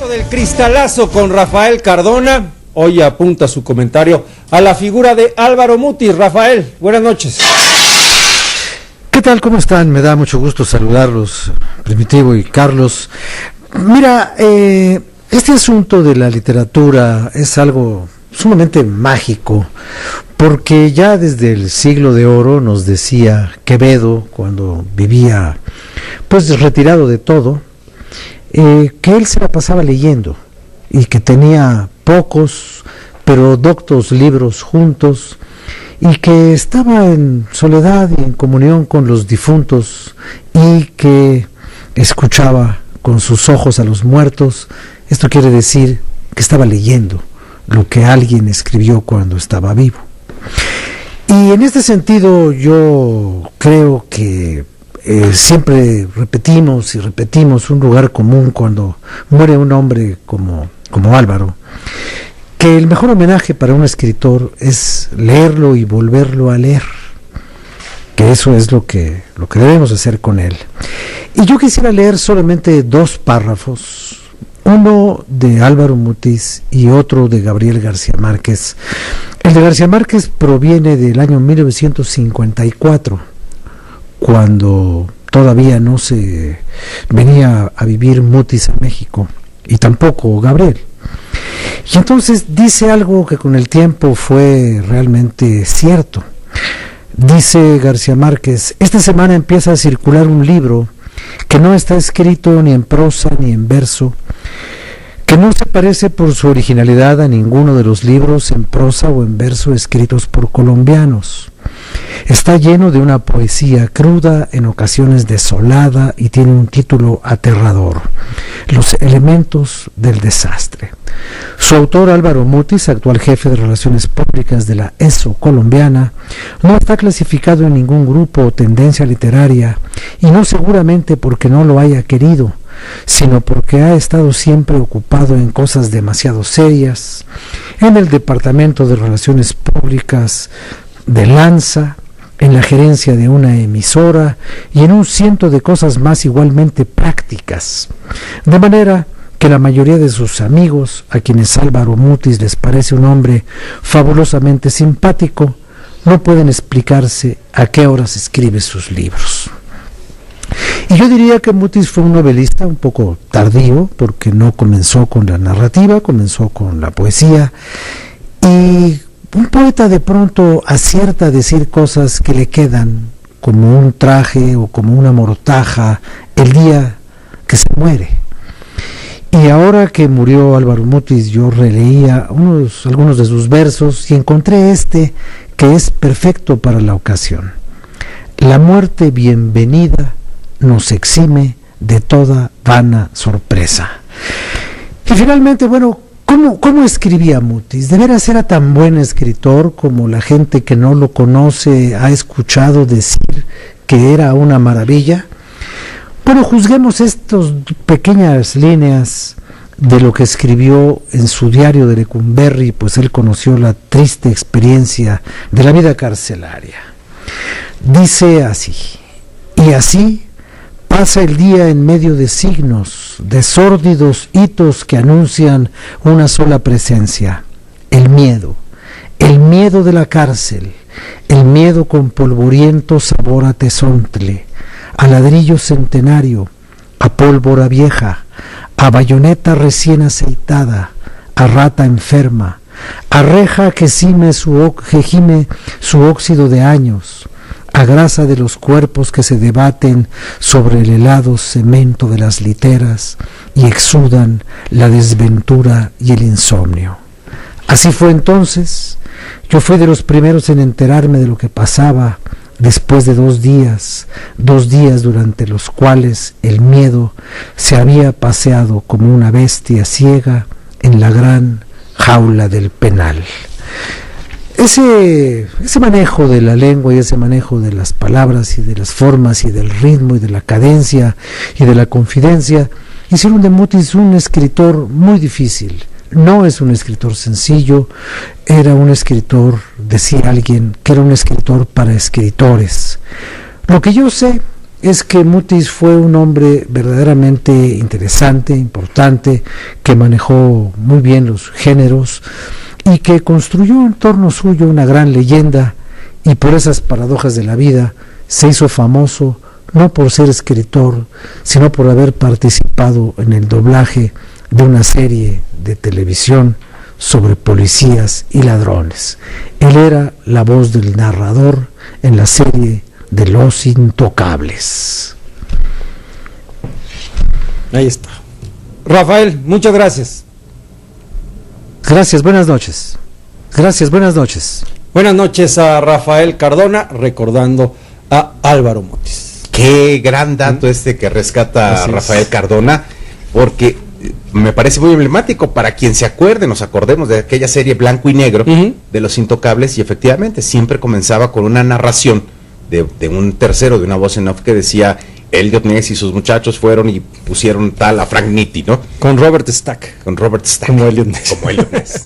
Del cristalazo con Rafael Cardona, hoy apunta su comentario a la figura de Álvaro Mutis. Rafael, buenas noches. ¿Qué tal? ¿Cómo están? Me da mucho gusto saludarlos, Primitivo y Carlos. Mira, este asunto de la literatura es algo sumamente mágico, porque ya desde el siglo de oro nos decía Quevedo, cuando vivía pues retirado de todo, que él se la pasaba leyendo y que tenía pocos pero doctos libros juntos y que estaba en soledad y en comunión con los difuntos y que escuchaba con sus ojos a los muertos. Esto quiere decir que estaba leyendo lo que alguien escribió cuando estaba vivo. Y en este sentido yo creo que siempre repetimos y repetimos un lugar común cuando muere un hombre como Álvaro, que el mejor homenaje para un escritor es leerlo y volverlo a leer, que eso es lo que debemos hacer con él. Y yo quisiera leer solamente dos párrafos, uno de Álvaro Mutis y otro de Gabriel García Márquez. El de García Márquez proviene del año 1954, cuando todavía no se venía a vivir Mutis a México, y tampoco Gabriel. Y entonces dice algo que con el tiempo fue realmente cierto. Dice García Márquez: esta semana empieza a circular un libro que no está escrito ni en prosa ni en verso, que no se parece por su originalidad a ninguno de los libros en prosa o en verso escritos por colombianos. Está lleno de una poesía cruda, en ocasiones desolada, y tiene un título aterrador: Los elementos del desastre. Su autor, Álvaro Mutis, actual jefe de Relaciones Públicas de la ESO colombiana, no está clasificado en ningún grupo o tendencia literaria, y no seguramente porque no lo haya querido, sino porque ha estado siempre ocupado en cosas demasiado serias, en el Departamento de Relaciones Públicas de Lanza, en la gerencia de una emisora y en un ciento de cosas más igualmente prácticas, de manera que la mayoría de sus amigos, a quienes Álvaro Mutis les parece un hombre fabulosamente simpático, no pueden explicarse a qué horas escribe sus libros. Y yo diría que Mutis fue un novelista un poco tardío, porque no comenzó con la narrativa, comenzó con la poesía, y un poeta de pronto acierta a decir cosas que le quedan como un traje o como una mortaja el día que se muere. Y ahora que murió Álvaro Mutis, yo releía algunos de sus versos y encontré este que es perfecto para la ocasión: la muerte bienvenida nos exime de toda vana sorpresa. Y finalmente, bueno, ¿cómo escribía Mutis? ¿De veras era tan buen escritor como la gente que no lo conoce ha escuchado decir que era una maravilla? Bueno, juzguemos estas pequeñas líneas de lo que escribió en su diario de Lecumberri, pues él conoció la triste experiencia de la vida carcelaria. Dice así: y así pasa el día en medio de signos, de sórdidos hitos que anuncian una sola presencia: el miedo de la cárcel, el miedo con polvoriento sabor a tezontle, a ladrillo centenario, a pólvora vieja, a bayoneta recién aceitada, a rata enferma, a reja que gime su óxido de años, a grasa de los cuerpos que se debaten sobre el helado cemento de las literas y exudan la desventura y el insomnio. Así fue entonces. Yo fui de los primeros en enterarme de lo que pasaba después de 2 días durante los cuales el miedo se había paseado como una bestia ciega en la gran jaula del penal. Ese manejo de la lengua y ese manejo de las palabras y de las formas y del ritmo y de la cadencia y de la confidencia hicieron de Mutis un escritor muy difícil. No es un escritor sencillo, era un escritor, decía alguien, que era un escritor para escritores. Lo que yo sé es que Mutis fue un hombre verdaderamente interesante, importante, que manejó muy bien los géneros y que construyó en torno suyo una gran leyenda, y por esas paradojas de la vida se hizo famoso no por ser escritor, sino por haber participado en el doblaje de una serie de televisión sobre policías y ladrones. Él era la voz del narrador en la serie de Los Intocables. Ahí está. Rafael, muchas gracias. Gracias, buenas noches. Gracias, buenas noches. Buenas noches a Rafael Cardona, recordando a Álvaro Mutis. Qué gran dato que rescata a Rafael Cardona, porque me parece muy emblemático para quien se acuerde, nos acordemos de aquella serie blanco y negro de Los Intocables, y efectivamente siempre comenzaba con una narración de un tercero, de una voz en off que decía: Elliot Ness y sus muchachos fueron y pusieron tal a Frank Nitti, ¿no? Con Robert Stack. Con Robert Stack. Como Elliot Ness. Como Elliot Ness.